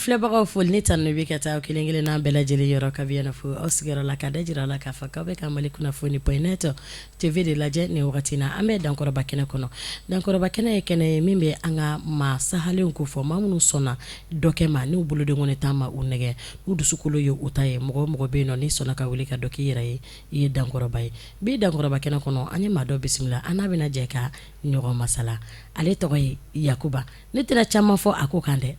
filɛbagaw foli ni tanu bɛ ka taa kelen-kelen n'an bɛɛ lajɛlen yɔrɔ ka biyana fo aw sigiyɔrɔ la ka da jira la k'a fɔ k'aw bɛ ka Mali kunnafoni.net TV de lajɛ nin wagati na an bɛ dankɔrɔba kɛnɛ kɔnɔ. Dankɔrɔba kɛnɛ ye kɛnɛ ye min bɛ an ka maa sahalenw ko fɔ maa minnu sɔnna dɔ kɛ ma n'u boloden kɔni taa ma u nɛgɛ n'u dusukolo ye u ta ye mɔgɔ mɔgɔ bɛ yen nɔ n'i sɔnna ka wuli ka dɔ k'i yɛrɛ ye i ye dankɔrɔba ye. Bi dankɔrɔba kɛnɛ kɔnɔ an ye maa dɔ bisimila an n'a bɛna jɛ ka ɲɔgɔn masala. Ale tɔgɔ ye Yakuba. Ne tɛna caman fɔ a ko kan dɛ.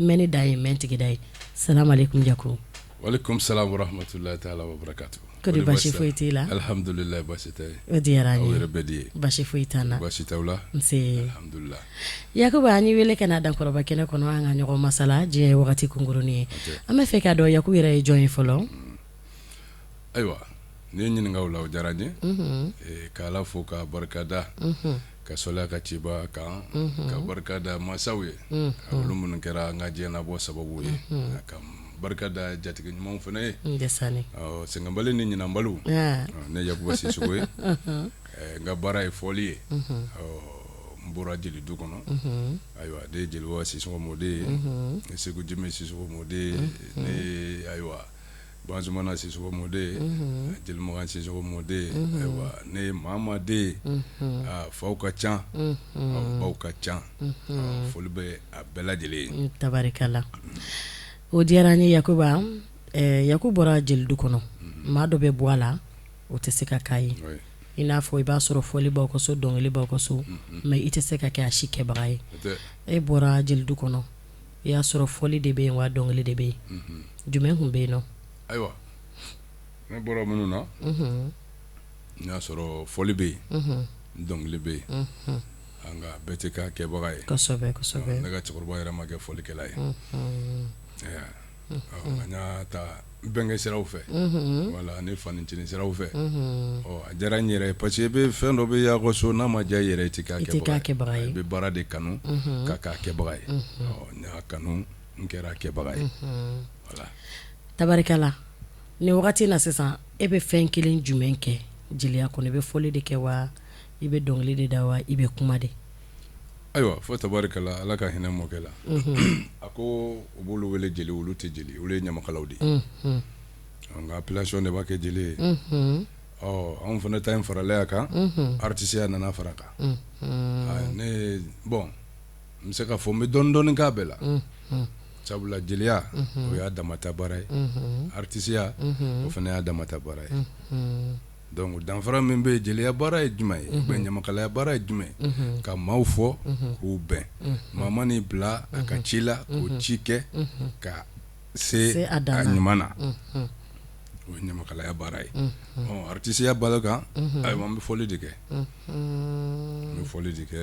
Mɛni da ye mɛn tigi da ye. Salamu alaikum Yaku. Waalaikum salam wa rahmatullahi ta'ala wa barakatuh. Kodi basi foyi t'i la? Alhamdulillah basi tɛ. O diyara an ye. Aw yɛrɛ bɛ di ye. Basi foyi t'an na. Basi t'aw la? Nse. Alhamdulillah. Yakuba an ye wele ka na dankɔrɔba kɛnɛ kɔnɔ an ka ɲɔgɔn masala diɲɛ ye wagati kunkurunin ye. An bɛ fɛ k'a dɔn Yaku yɛrɛ ye jɔn ye fɔlɔ? Ayiwa, ni ye ɲininka o la o diyara n ye. K'Ala fo ka barika da. Ka sɔli a ka ciba kan. Ka barika da masaw ye. Olu minnu kɛra an ka diɲɛlabɔ sababu ye. Ka barika da jatigi ɲumanw fana ye. Ndesani. Sɛgɛnbali ni ɲinanbaliw. Ne Yakuba Sisoko ye. N ka baara ye fɔli ye. N bɔra jeli du kɔnɔ. Ayiwa, ne ye Jeliba Sisoko mɔden ye. Ne Segu Jime Sisoko mɔden ye. Ne ayiwa Banzumana Sisoko mɔden ye. Jelimagan Sisoko mɔden ye. Ayiwa, ne ye Mama den ye. Faw ka ca. Baw ka ca. Foli bɛ a bɛɛ lajɛlen ye. Tabarikala. O diyara an ye Yakuba. Yaku bɔra jeli du kɔnɔ. Maa dɔ bɛ bɔ a la o tɛ se ka k'a ye. I n'a fɔ i b'a sɔrɔ fɔli b'aw ka so dɔnkili b'aw ka so mais i tɛ se ka kɛ a si kɛbaga ye. E bɔra jeli du kɔnɔ i y'a sɔrɔ fɔli de bɛ yen wa dɔnkili de bɛ yen. Jumɛn kun bɛ yen nɔ? Ayiwa, ne bɔra minnu na n y'a sɔrɔ fɔli bɛ yen dɔnkili bɛ yen nka bɛɛ tɛ k'a kɛbaga ye. Kosɛbɛ kosɛbɛ. Ne ka cɛkɔrɔba yɛrɛ ma kɛ fɔlikɛla ye. N y'a ta bɛnkɛ siraw fɛ wala ne fanicinin siraw fɛ. A diyara n yɛrɛ parce que i bɛ fɛn dɔ bɛ y'aw ka so n'a ma diya i yɛrɛ i tɛ k'a kɛbaga ye. I bɛ baara de kanu k'a kɛbaga ye. N y'a kanu n kɛra kɛbaga ye. Tabarikala. Ni wagati na sisan e bɛ fɛn kelen jumɛn kɛ jeliya kɔnɔ i bɛ fɔli de kɛ wa i bɛ dɔnkili de da wa i bɛ kuma de? Ayiwa, fo tabarikala Ala ka hinɛ mɔkɛ la. A ko u b'olu wele jeli olu tɛ jeli olu ye ɲamakalaw de ye. Nka appellation de b'a kɛ jeli ye. Anw fana ta in farala a kan artisiya nana fara kan. Ne bon n bɛ se ka fɔ n bɛ dɔɔnin dɔɔnin k'a bɛɛ la. Sabula jeliya o y'a damata baara ye. Artisiya o fana y'a damata baara ye. Donc danfara min bɛ jeliya baara ye jumɛn ye bɛn ɲamakalaya baara ye jumɛn ka maaw fɔ k'u bɛn maa ma n'i bila a ka ci la k'o ci kɛ ka se a ɲuman na o ye ɲamakalaya baara ye. Artisiya balo kan ayiwa n bɛ fɔli de kɛ n bɛ fɔli de kɛ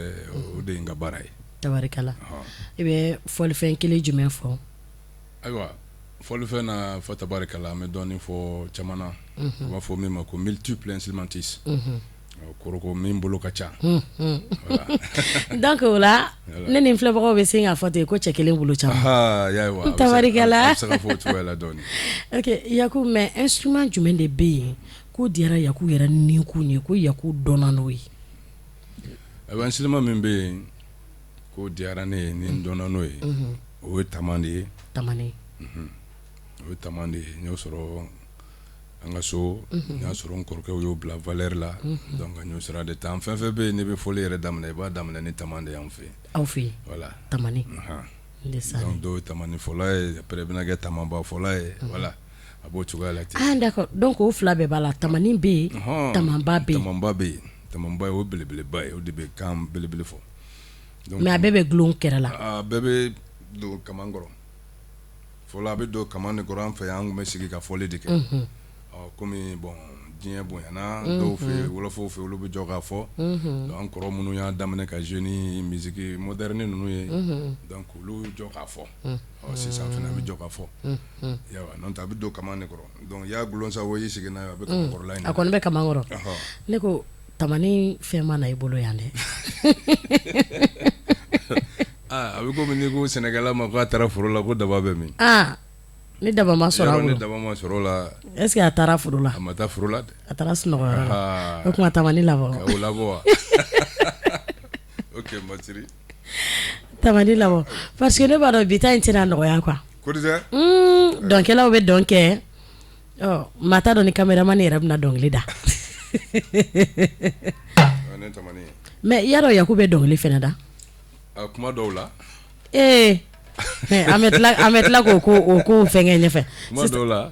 o de ye n ka baara ye. Tabarikala. I bɛ fɔlifɛn kelen jumɛn fɔ? Ayiwa, fɔlifɛn na fɔ tabarikala an bɛ dɔɔnin fɔ caman na. U b'a fɔ min ma ko multiple instrumentiste. Koroko min bolo ka ca. Donc o la ne ni filɛbagaw bɛ se k'a fɔ ten ko cɛ kelen bolo caman. Tabarikala. A bɛ se ka fɔ o cogoya la dɔɔnin. Ok Yaku, mais instrument jumɛn de bɛ yen k'o diyara Yaku yɛrɛ ni kun ye ko Yaku dɔnna n'o ye? Ayiwa, instrument min bɛ yen k'o diyara ne ye ni n dɔnna n'o ye o ye tama de ye. Tamani. O ye tama de ye. N y'o sɔrɔ an ka so n y'a sɔrɔ n kɔrɔkɛw y'o bila valeur la donc n y'o sira de ta. Fɛn fɛn bɛ yen n'i bɛ fɔli yɛrɛ daminɛ i b'a daminɛ ni tama de y'anw fɛ yen. Aw fɛ yen? Voilà. Tamani. Donc dɔw ye tamani fɔla ye après i bɛna kɛ tamaba fɔla ye voilà a b'o cogoya la ten. Ah d'accord, donc o fila bɛɛ b'a la tamani bɛ yen tamaba bɛ yen. Tamaba bɛ yen tamaba ye o belebeleba ye o de bɛ kan belebele fɔ. Mais a bɛɛ bɛ gulon kɛrɛ la. A bɛɛ bɛ don kaman kɔrɔ fɔlɔ a bɛ don kaman de kɔrɔ an fɛ yan an tun bɛ sigi ka fɔli de kɛ. Komi bon diɲɛ bonyana dɔw fɛ wolofaw fɛ olu bɛ jɔ k'a fɔ an kɔrɔ minnu y'a daminɛ ka jouer ni musique moderne ninnu ye donc olu jɔ k'a fɔ sisan fana a bɛ jɔ k'a fɔ yawa n'o tɛ a bɛ don kaman de kɔrɔ donc i y'a gulon sa o y'i sigi n'a ye a bɛ kaman kɔrɔla in na. A kɔni bɛ kaman kɔrɔ. Ne ko tamani fɛn ma na i bolo yan dɛ. A bɛ komi n'i ko sɛnɛkɛla ma k'a taara foro la ko daba bɛ min. Ni daba ma sɔrɔ a bolo. Ni daba ma sɔrɔ la. Est ce que a taara foro la? A ma taa foro la dɛ. A taara sunɔgɔyɔrɔ la. O tuma tamani labɔ. K'o labɔ wa? Ok Masiri. tamani la parce que ne b'a dɔn bi ta in tɛna nɔgɔya quoi. Ko di tɛ? Dɔnkɛlaw bɛ dɔn kɛ. Maa t'a dɔn ni caméraman yɛrɛ bɛna dɔnkili da. Ne tamani. Mais i y'a dɔn Yaku bɛ dɔnkili fɛnɛ da? Kuma dɔw la. An bɛ tila k'o ko fɛnkɛ ɲɛfɛ. Kuma dɔw la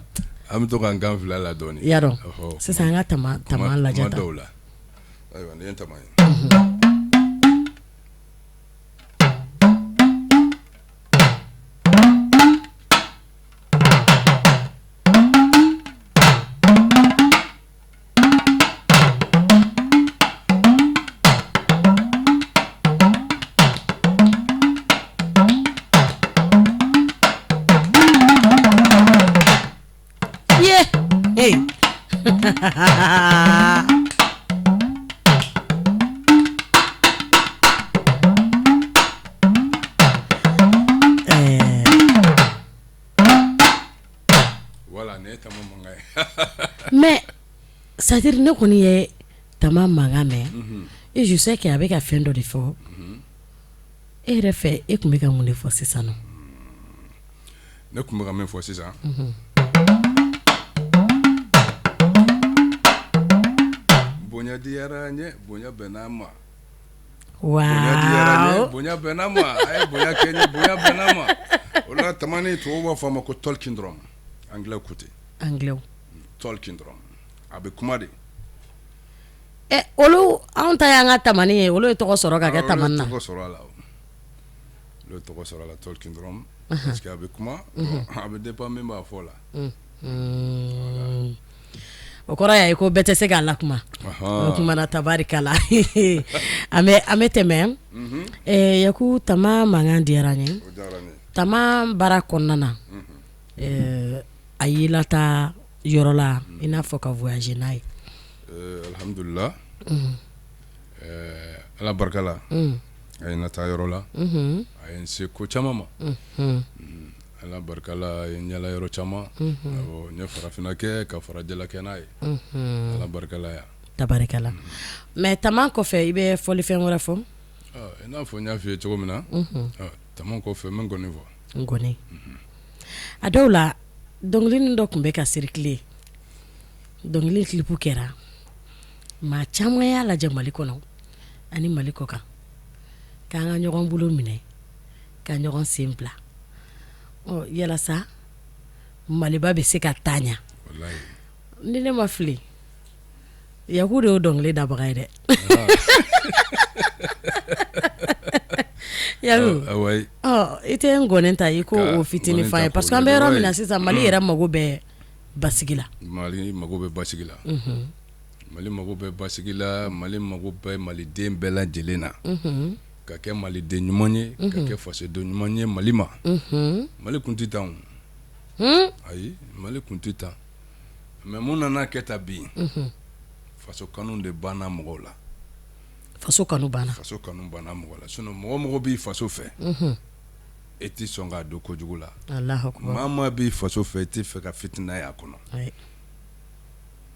an bɛ to k'an kan fila la dɔɔni. I y'a dɔn sisan an ka tama lajɛ ta. Kuma dɔw la. Ayiwa nin ye tama ye. Mais c'est-à-dire ne kɔni ye tama mankan mɛn et je sais que a bɛ ka fɛn dɔ de fɔ e yɛrɛ fɛ e tun bɛ ka mun de fɔ sisan nɔ? Ne tun bɛ ka min fɔ sisan bonya diyara n ye bonya bɛnna ma. Waaw bonya bɛnna ma a ye bonya kɛ n ye bonya bɛnna ma o la tamani tubabu b'a fɔ a ma ko talking drum anglais côté. Anglais talking drum a bɛ kuma de. Olu anw ta y'an ka tamani ye olu ye tɔgɔ sɔrɔ ka kɛ tamani na. Olu ye tɔgɔ sɔrɔ a la olu ye tɔgɔ sɔrɔ a la talking drum parce que a bɛ kuma a bɛ dépend min b'a fɔ la. O kɔrɔ y'a ye ko bɛɛ tɛ se k'a la kuma o kumana tabarikala an bɛ tɛmɛ Yaku tama mankan diyara n ye tama baara kɔnɔna na a y'i lata yɔrɔ la i n'a fɔ ka voyager n'a ye. Alhamdulillah ala barika la a ye n taa yɔrɔ la a ye n se ko caman ma ala barika la a ye n yala yɔrɔ caman n ye farafinna kɛ ka fara jalakɛ n'a ye ala barika la yan tabarikala mais tama kɔfɛ i bɛ fɔlifɛn wɛrɛ fɔ? I n'a fɔ n y'a f'i ye cogo min na tama kɔfɛ n bɛ ngɔni fɔ. Ngɔni a dɔw la dɔnkili dɔ tun bɛ ka circuler dɔnkili clip kɛra maa caman y'a lajɛ Mali kɔnɔ ani Mali kɔ kan k'an ka ɲɔgɔn bolo minɛ ka ɲɔgɔn sen bila yalasa Maliba bɛ se ka taa ɲɛ. Ni ne ma fili Yaku de y'o dɔnkili dabaga ye dɛ. Yaku i tɛ ngɔni ta i ko o fitinin fa ye parce que an bɛ yɔrɔ min na sisan Mali yɛrɛ mago bɛ basigi la. Mali mago bɛ basigi la. Mali mago bɛ basigi la Mali mago bɛ maliden bɛɛ lajɛlen na ka kɛ maliden ɲuman ye ka kɛ fasoden ɲuman ye Mali ma. Mali kun tɛ tan ayi Mali kun tɛ tan mais mun nana kɛ ta bi faso kanu de banna mɔgɔw la. Faso kanu banna mɔgɔw la sinon mɔgɔ b'i faso fɛ e tɛ sɔn k'a don kojugu la. Alahu akbar. Maa b'i faso fɛ i tɛ fɛ ka fitina y'a kɔnɔ.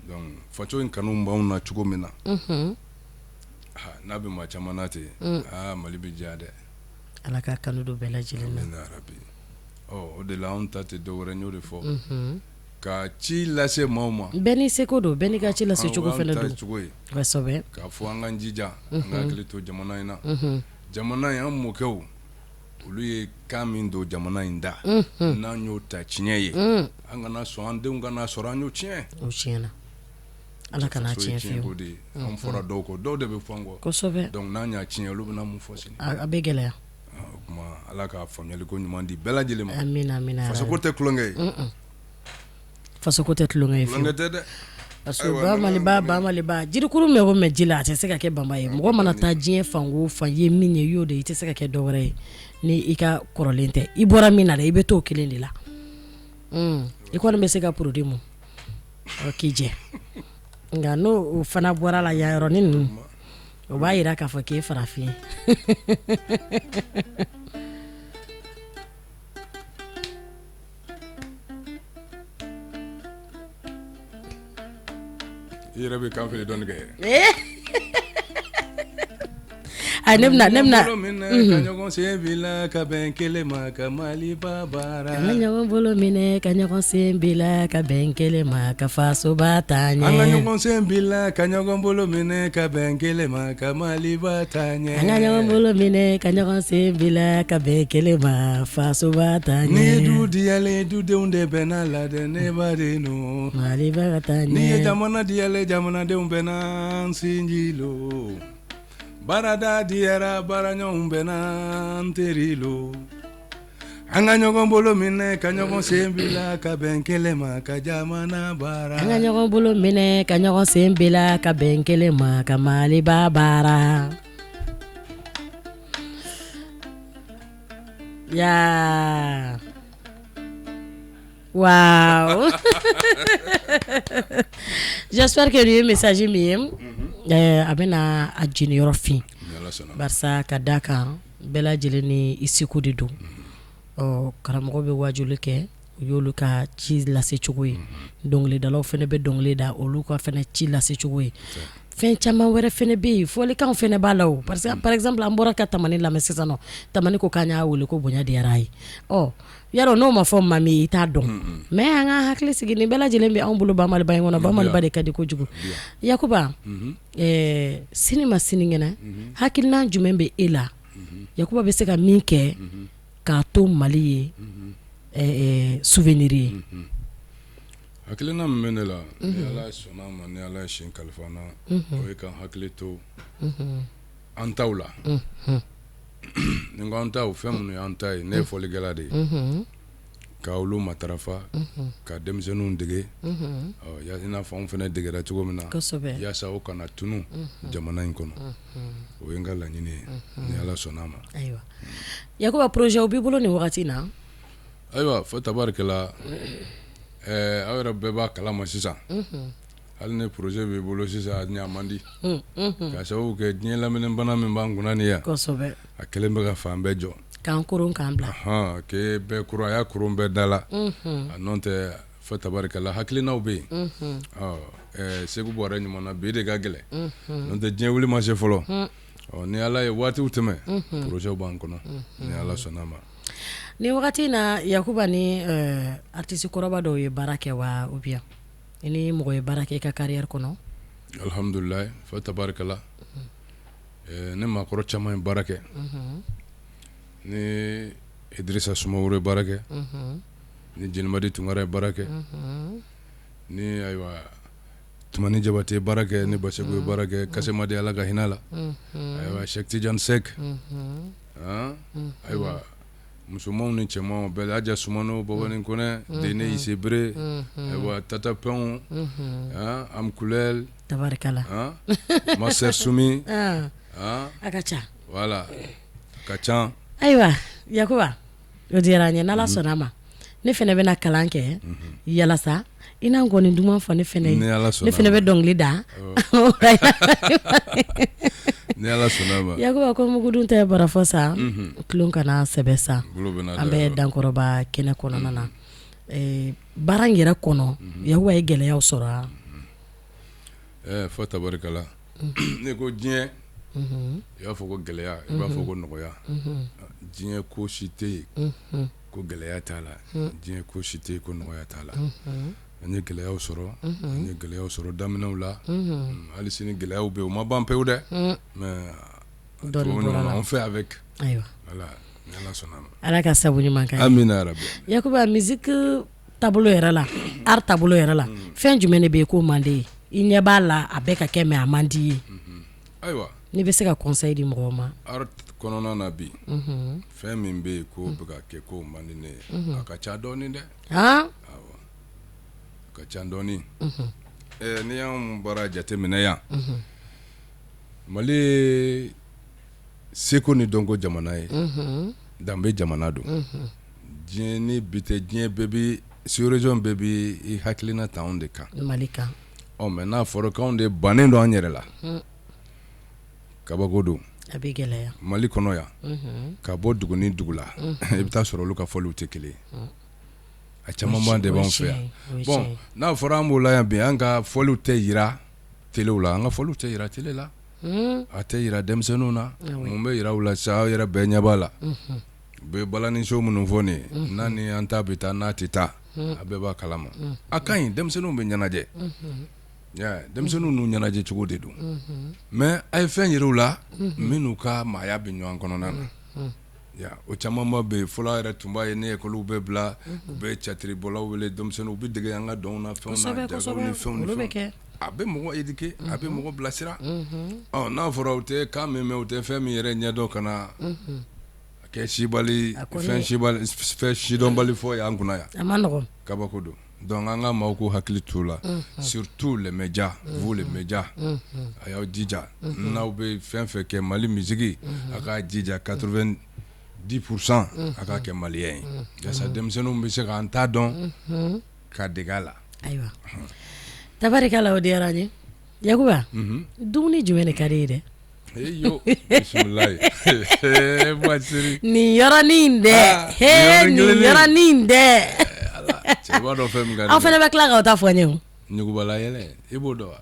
Donc faso in kanu b'anw na cogo min na n'a bɛ maa caman na ten Mali bɛ diya dɛ. Ala ka kanu don bɛɛ lajɛlen na. O de la anw ta tɛ dɔwɛrɛ n y'o de fɔ ka ci lase maaw ma. Bɛɛ n'i seko don bɛɛ n'i ka ci lase cogo fɛnɛ don. Kosɛbɛ k'a fɔ an k'an jija an ka hakili to jamana in na. Jamana in an mɔkɛw olu ye kan min don jamana in da n'an y'o ta tiɲɛ ye an kana sɔn an denw kana sɔrɔ an y'o tiɲɛ. O tiɲɛna Ala kana tiɲɛ fiyewu. An fɔra dɔw kɔ dɔw de bɛ fɔ an kɔ. Kosɛbɛ. Donc n'an y'a tiɲɛ olu bɛna mun fɔ sini. A bɛ gɛlɛya. O kuma Ala ka faamuyali ko ɲuman di bɛɛ lajɛlen ma. Amina. Faso ko tɛ tulonkɛ ye. Faso ko tɛ tulonkɛ ye fiyewu. Tulonkɛ tɛ dɛ. Parce que ba Maliba jirikuru mɛ o mɛ ji la a tɛ se ka kɛ banba ye mɔgɔ mana taa diɲɛ fan o fan ye min ye i y'o de i tɛ se ka kɛ dɔ wɛrɛ ye ni i ka kɔrɔlen tɛ i bɔra min na dɛ i bɛ t'o kelen de la i kɔni bɛ se ka produit mun k'i jɛ nka n'o fana bɔra la yan yɔrɔnin ninnu o b'a yira k'a fɔ k'e farafin ye. I yɛrɛ bɛ kan fili dɔɔni kɛ. nemna ka ɲɔgɔn sen bila ka bɛn kelen ma ka Maliba baara an ka ɲɔgɔn bolo minɛ ka ɲɔgɔn sen bila ka bɛn kelen ma ka fasoba taa ɲɛ an ka ɲɔgɔn sen bila ka ɲɔgɔn bolo minɛ ka bɛn kelen ma ka Maliba taa ɲɛ an ka ɲɔgɔn bolo minɛ ka ɲɔgɔn sen bila ka bɛn kelen ma fasoba taa ɲɛ ni ye du diyalen dudenw de bɛnna la dɛ ne badenw Maliba ka taa ɲɛ ni ye jamana diyalen jamanadenw bɛnna n sinji lo barada diyara baraɲɔgɔnw bɛnna n teri lo an ka ɲɔgɔn bolo minɛ ka ɲɔgɔn sen bila ka bɛn kelen ma ka jamana baara an ka ɲɔgɔn bolo minɛ ka ɲɔgɔn sen bila ka bɛn kelen ma ka Maliba baara ya wow j'espère que le message min a bɛna a jiniyɔrɔ fin barisa ka da kan bɛɛ lajɛlen ni i seko de don karamɔgɔ bɛ wajuli kɛ u y'olu ka ci lase cogo ye dɔnkilidalaw fɛnɛ bɛ dɔnkili da olu ka fɛnɛ ci lase cogo ye fɛn caman wɛrɛ fɛnɛ bɛ yen fɔlikanw fɛnɛ b'a la o parce que par exemple an bɔra ka tamani lamɛn sisan nɔ tamani ko k'an y'a wele ko bonya diyara a ye yarɔ n'o ma fɔ maa min i t'a dɔn mais an ka hakili sigi nin bɛɛ lajɛlen bɛ anw bolo Bamaliba in kɔnɔ Bamaliba de ka di kojugu Yakuba sini ma sinikɛnɛ hakilina jumɛn bɛ e la Yakuba bɛ se ka min kɛ k'a to Mali ye souvenir ye hakilina min bɛ ne la ni Ala sɔnna ma ni Ala ye sini kalifa n na o ye ka hakili to an taw la ni n ko an taw fɛn minnu y'an ta ye ne ye fɔlikɛla de ye ka olu matarafa ka denmisɛnninw dege i n'a fɔ anw fɛnɛ degera cogo min na yaasa o kana tunu jamana in kɔnɔ o ye n ka laɲini ye ni Ala sɔnna ma ayiwa Yakuba projet b'i bolo nin wagati na ayiwa fo tabarikɛla aw yɛrɛ bɛɛ b'a kalama sisan hali ni projet b'i bolo sisan a ɲa man di k'a sababu kɛ diɲɛ lamɛnibana min b'an kunna nin yan a kɛlen bɛ ka fan bɛɛ jɔ k'an koron k'an bila k'e bɛɛ koron a y'a koron bɛɛ da la a nɔ tɛ fo tabarikɛla hakilinaw bɛ yen Segu Buwarɛ ɲumanna bi de ka gɛlɛn n'o tɛ diɲɛ wuli ma se fɔlɔ ni Ala ye waatiw tɛmɛ projet b'an kɔnɔ ni Ala sɔnna ma ni wagati na Yakuba ni artiste kɔrɔba dɔw ye baara kɛ wa ou bien ni mɔgɔ ye baara kɛ i ka carrière kɔnɔ alhamdulilayi fo tabarikɛla ne maakɔrɔ caman ye baara kɛ ni Idrissa Sumaworo ye baara kɛ ni Jenimadi Tunkara ye baara kɛ ni ayiwa Tumani Jabate ye baara kɛ ni Basegu ye baara kɛ Kasemadi Ala ka hinɛ la ayiwa Cheikh Tidiane Seck ayiwa musomanw ni cɛmanw bɛɛ Aja Sumano Bɔbɔni Kɔnɛ Dene Isebere ayiwa Tata Pɛnw Am Kulɛl tabarikala Maser Sumi a ka ca voilà ka ca ayiwa Yakuba o diyara n ye n'Ala sɔnna ma ne fɛnɛ bɛna kalan kɛ yalasa i n'an kɔni duman fɔ ne fɛnɛ bɛ dɔnkili da ni Ala sɔnna ma Yakuba ko mugudun tɛ barafɔ sa tulon kana sɛbɛ sa an bɛ dankɔrɔba kɛnɛ kɔnɔna na baara in yɛrɛ kɔnɔ Yakuba ye gɛlɛyaw sɔrɔ fo tabarikala ne ko diɲɛ i b'a fɔ ko gɛlɛya i b'a fɔ ko nɔgɔya diɲɛ ko si tɛ yen ko gɛlɛya t'a la diɲɛ ko si tɛ yen ko nɔgɔya t'a la an ye gɛlɛyaw sɔrɔ daminɛw la hali sini gɛlɛyaw bɛ yen o ma ban pewu dɛ mais on fait avec ayiwa voilà ni Ala sɔnna ma Ala ka sabu ɲuman kɛ amina yarabi Yakuba musique taabolo yɛrɛ la art taabolo yɛrɛ la fɛn jumɛn de bɛ yen ko man di i ɲɛ b'a la a bɛɛ ka kɛ mais a man di ye ayiwa n'i bɛ se ka conseil di mɔgɔw ma art kɔnɔna na bi fɛn min bɛ yen ko bɛ ka kɛ ko man di ne ye a ka ca dɔɔni dɛ ka ca dɔɔni ni y'anw baara jateminɛ yan Mali seko ni dɔnko jamana ye danbe jamana don diɲɛ ni bi tɛ diɲɛ bɛɛ bi sous-région bɛɛ bi i hakilina ta anw de kan Mali kan mais n'a fɔra k'anw de bannen don an yɛrɛ la kabako don a bɛ gɛlɛya Mali kɔnɔ yan ka bɔ dugu ni dugu la i bɛ taa sɔrɔ olu ka fɔliw tɛ kelen a caman b'an de b'an fɛ yan bon n'a fɔra an b'o la yan bi an ka fɔliw tɛ yira telew la an ka fɔliw tɛ yira tele la a tɛ yira denmisɛnninw na mun bɛ yira u la sa aw yɛrɛ bɛɛ ɲɛ b'a la u bɛ balaniso minnu fɔ nin ye n'a ni an ta bɛ taa n'a tɛ taa a bɛɛ b'a kalama a ka ɲi denmisɛnninw bɛ ɲɛnajɛ denmisɛnninw n'u ɲɛnajɛ cogo de don mais a ye fɛn yira u la minnu ka maaya bɛ ɲɔgɔn kɔnɔna na o camanba bɛ yen fɔlɔ yɛrɛ tun b'a ye ne école bɛ bila u bɛ catiribɔlaw wele denmisɛnninw u bɛ dege an ka dɔnw na fɛnw na jagaw ni fɛnw ni fɛnw a bɛ mɔgɔ éduquer a bɛ mɔgɔ bilasira n'a fɔra u tɛ kan min mɛn u tɛ fɛn min yɛrɛ ɲɛdɔn ka na kɛ sibali fɛn sidɔnbali fɔ y'an kunna yan a ma nɔgɔn kabako don donc an ka maaw k'u hakili t'u la surtout les médias vous les médias a y'aw jija n'aw bɛ fɛn fɛn kɛ Mali musique a k'a jija 90% a k'a kɛ maliyɛn ye yasa denmisɛnninw bɛ se k'an ta dɔn ka dege a la ayiwa tabarikala o diyara n ye Yakuba dumuni jumɛn de ka di ye dɛ yo bisimilayi nin yɔrɔnin dɛ nin yɔrɔnin dɛ cɛba dɔ fɛn min ka di aw fana bɛ tila k'aw ta fɔ n ye o ɲugubala yɛlɛ i b'o dɔn wa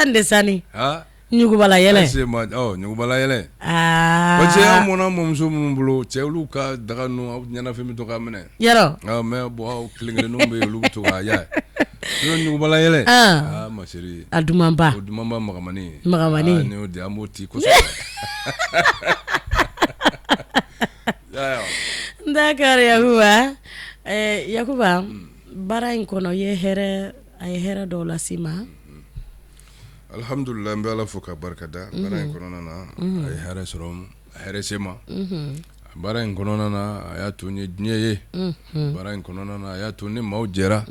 n de sani ɲugubala yɛlɛ ɲugubala yɛlɛ parce que an mɔna mɔmuso minnu bolo cɛ olu ka daga ninnu aw ɲɛnafin bɛ to k'a minɛ yɔrɔ mais bon aw kelen-kelennenw bɛ yen olu bɛ to k'a yɛ ɲugubala yɛlɛ ma chérie a dumanba o dumanba magamani ni y'o di an b'o ti kosɛbɛ d'accord Yakuba Yakuba baara in kɔnɔ a ye hɛrɛ dɔw las'i ma alhamdulillah n bɛ Ala fo ka barikada baara in kɔnɔna na a ye hɛrɛ sɔrɔ hɛrɛ se ma baara in kɔnɔna na a y'a to n ye diɲɛ ye baara in kɔnɔna na a y'a to ni maaw jɛra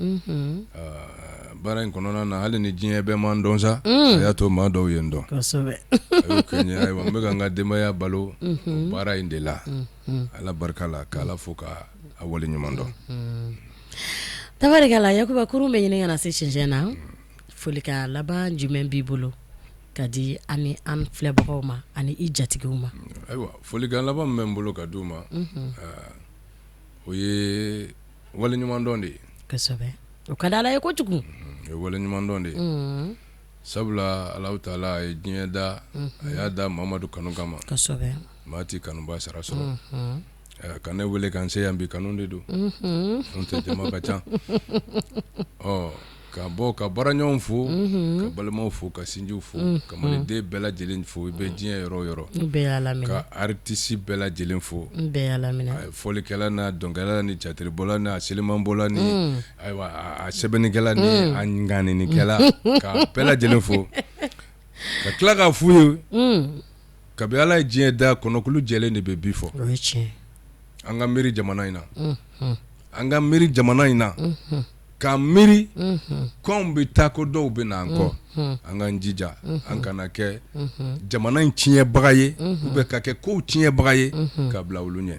baara in kɔnɔna na hali ni diɲɛ bɛɛ m'an dɔn sa a y'a to maa dɔw ye n dɔn kosɛbɛ a y'o kɛ n ye ayiwa n bɛ ka n ka denbaya balo baara in de la Ala barika la k'Ala fo ka a wale ɲuman dɔn tabarikala Yakuba kurun bɛ ɲini ka na se cɛncɛn na folikan laban jumɛn b'i bolo ka di ani an filɛbagaw ma ani i jatigiw ma ayiwa folikan laban min bɛ n bolo ka d'u ma o ye wale ɲuman dɔn de ye kosɛbɛ o ka di Ala ye kojugu o ye wale ɲuman dɔn de ye sabula Alahu Taala a ye diɲɛ da a y'a da Mamadu kanu kama kosɛbɛ maa t'i kanuba sara sɔrɔ ka ne wele kan se yan bi kanu de don n'o tɛ jama ka ca ka bɔ ka baaraɲɔgɔnw fo ka balimaw fo ka sinjiw fo ka maliden bɛɛ lajɛlen fo i bɛ diɲɛ yɔrɔ o yɔrɔ ka artiste bɛɛ lajɛlen fo fɔlikɛla n'a dɔnkɛla ni catiribɔla ni a selimanbɔla ni ayiwa a sɛbɛnnikɛla ni a ŋaninikɛla ka bɛɛ lajɛlen fo ka tila k'a f'u ye kabi Ala ye diɲɛ da kɔnɔkulu jɛlen de bɛ bi fɔ an ka miiri jamana in na an ka miiri jamana in na ka miiri kɔnw bɛ taa ko dɔw bɛ na an kɔ an k'an jija an kana kɛ jamana in tiɲɛbaga ye ou bien ka kɛ kow tiɲɛbaga ye ka bila olu ɲɛ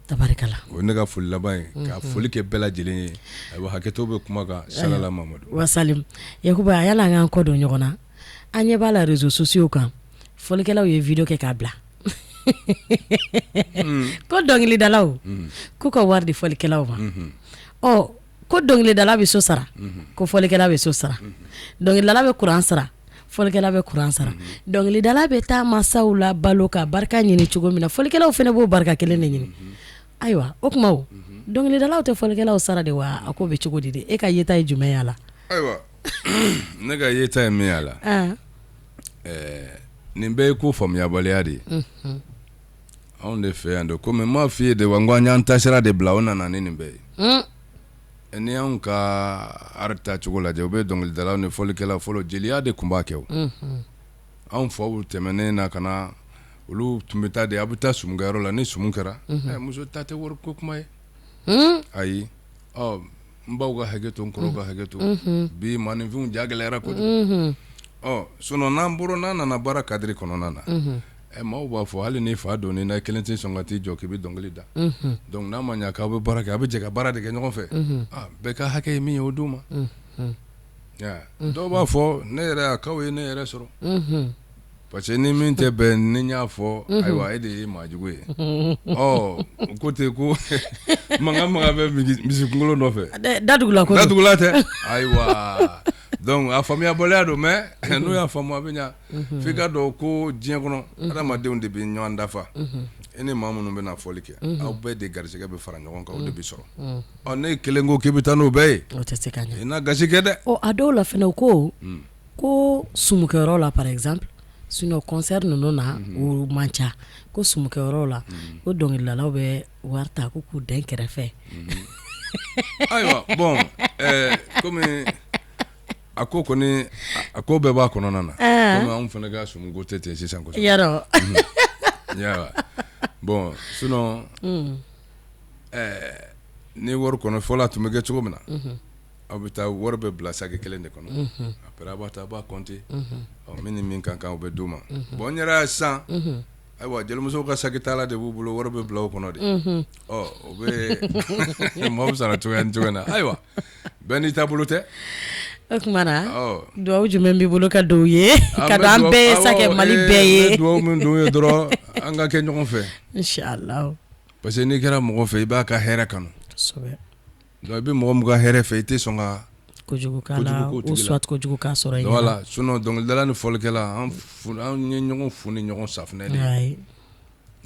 tabarikala o ye ne ka foli laban ye ka foli kɛ bɛɛ lajɛlen ye ayiwa hakɛto bɛ kuma kan salala Mamadu wasalim Yakuba yala an k'an kɔ don ɲɔgɔn na an ɲɛ b'a la réseaux sociaux kan folikɛlaw ye video kɛ k'a bila ko dɔnkilidalaw k'u ka wari di folikɛlaw ma ko dɔnkilidala bɛ so sara ko folikɛla bɛ so sara dɔnkilidala bɛ kuran sara folikɛla bɛ kuran sara dɔnkilidala bɛ taa masaw la balo ka barika ɲini cogo min na folikɛlaw fana b'o barika kelen de ɲini ayiwa o kuma o dɔnkilidalaw tɛ folikɛlaw sara de wa a ko bɛ cogo di de e ka yeta ye jumɛn y'a la ayiwa ne ka yeta ye min y'a la nin bɛɛ ye ko faamuyabaliya de ye anw de fɛ yan de komi n m'a f'i ye de wa n ko an y'an tasira de bila o nana ni nin bɛɛ ye ni anw ka art tacogo lajɛ u bɛ dɔnkilidalaw ni fɔlikɛlaw fɔlɔ jeliya de tun b'a kɛ o anw faw tɛmɛnen na ka na olu tun bɛ taa de a bɛ taa sumukɛyɔrɔ la ni sumu kɛra muso ta tɛ wari ko kuma ye ayi n baw ka hakɛ to n kɔrɔw ka hakɛ to bi maaninfinw ja gɛlɛyara kojugu sinon n'an bɔra n'an nana baara kadiri kɔnɔna na maaw b'a fɔ hali ni fa donni na kelen tɛ sɔn ka t'i jɔ k'i bɛ dɔnkili da donc n'a ma ɲɛ k'aw bɛ baara kɛ a bɛ jɛ ka baara de kɛ ɲɔgɔn fɛ bɛɛ ka hakɛ ye min ye o d'u ma dɔw b'a fɔ ne yɛrɛ a k'aw ye ne yɛrɛ sɔrɔ parce que ni min tɛ bɛn ni n y'a fɔ ayiwa e de ye maajugu ye ko ten ko mankan bɛ misi kunkolo nɔfɛ datugula tɛ ayiwa donc a faamuya bɔlɛya don mais n'u y'a faamu a bɛ ɲa f'i ka dɔn ko diɲɛ kɔnɔ adamadenw de bɛ ɲɔgɔn dafa e ni maa minnu bɛna fɔli kɛ aw bɛɛ de garisɛgɛ bɛ fara ɲɔgɔn kan o de bɛ sɔrɔ ne kelen ko k'i bɛ taa n'o bɛɛ ye o tɛ se ka ɲɛ i na gasi kɛ dɛ a dɔw la fana ko sumukɛyɔrɔ la par exemple sinon concert ninnu na o man ca ko sumukɛyɔrɔ la ko dɔnkilidalaw bɛ wari ta ko k'u den kɛrɛfɛ ayiwa bon komi a ko kɔni a ko bɛɛ b'a kɔnɔna na komi anw fana ka sumuko tɛ ten sisan kosɛbɛ yarɔ bon sinon ni wari kɔnɔ fɔlɔ tun bɛ kɛ cogo min na aw bɛ taa wari bɛ bila saki kelen de kɔnɔ après a b'a ta a b'a compter min ni min ka kan o bɛ d'u ma bon n yɛrɛ sisan ayiwa jelimusow ka saki tala de b'u bolo wari bɛ bila o kɔnɔ de o bɛ maaw sara cogoya ni cogoya na ayiwa bɛɛ n'i taabolo tɛ o tuma na duwawu jumɛn b'i bolo ka dɔw ye ka d'an bɛɛ ye sakɛ Mali bɛɛ ye duwawu min don ye dɔrɔn an ka kɛ ɲɔgɔn fɛ inchallah parce que n'i kɛra mɔgɔ fɛ i b'a ka hɛrɛ kanu kosɛbɛ donc i bɛ mɔgɔ min ka hɛrɛ fɛ i tɛ sɔn ka kojugu k'a la ou soit kojugu k'a sɔrɔ i ɲɛna voilà sinon dɔnkilidala ni fɔlikɛla an ye ɲɔgɔn fu ni ɲɔgɔn safunɛ de ye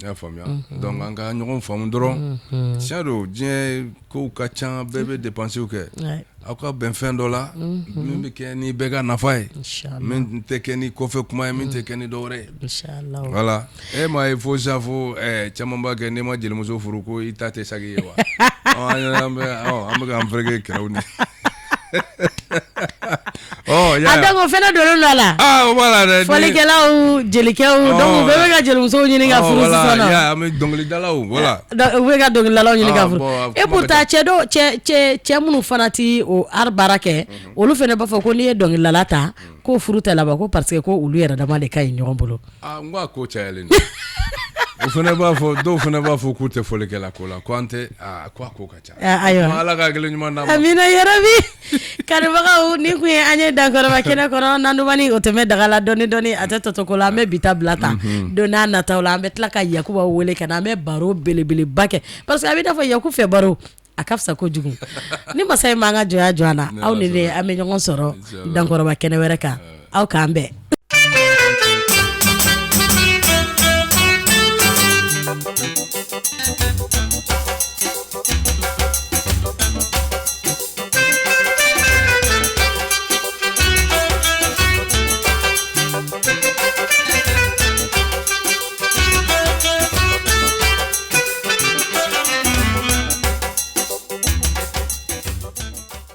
i y'a faamuya donc an ka ɲɔgɔn faamu dɔrɔn tiɲɛ don diɲɛ kow ka ca bɛɛ bɛ dépenses kɛ aw ka bɛn fɛn dɔ la min bɛ kɛ ni bɛɛ ka nafa ye min tɛ kɛ ni kɔfɛ kuma ye min tɛ kɛ ni dɔwɛrɛ ye inchallah voilà e m'a ye fo sisan fo caman b'a kɛ n'i ma jelimuso furu ko i ta tɛ sagi ye wa an bɛ k'an fereke kɛrɛw ni a donc o fana donnen don a la o b'a la dɛ fɔlikɛlaw jelikɛw donc bɛɛ bɛ ka jelimusow ɲini ka furu sisan nɔ an bɛ dɔnkilidalaw voilà u bɛ ka dɔnkilidalaw ɲini ka furu et pourtant cɛ minnu fana ti o art baara kɛ olu fana b'a fɔ ko n'i ye dɔnkilidala ta ko furu tɛ laban ko parce que ko olu yɛrɛ dama de ka ɲi ɲɔgɔn bolo n ko a ko cayalen don o fana b'a fɔ dɔw fana b'a fɔ k'u tɛ fɔlikɛla ko la ko an tɛ ko a ko ka ca ayiwa ala ka hakili ɲuman d'a ma amina yarabi kanubagaw ni kun ye an ye dankɔrɔba kɛnɛ kɔnɔ nandumani o tɛmɛ daga la dɔɔni dɔɔni a tɛ tɔtɔ ko la an bɛ bi ta bila tan don n'a nataw la an bɛ tila ka Yakuba wele ka na an bɛ baro belebeleba kɛ parce que a bɛ n'a fɔ Yaku fɛ baro a ka fisa kojugu ni masa ye m'an ka jɔnya jɔ an na aw ni ne an bɛ ɲɔgɔn sɔrɔ dankɔrɔba kɛnɛ wɛrɛ kan aw k'an bɛn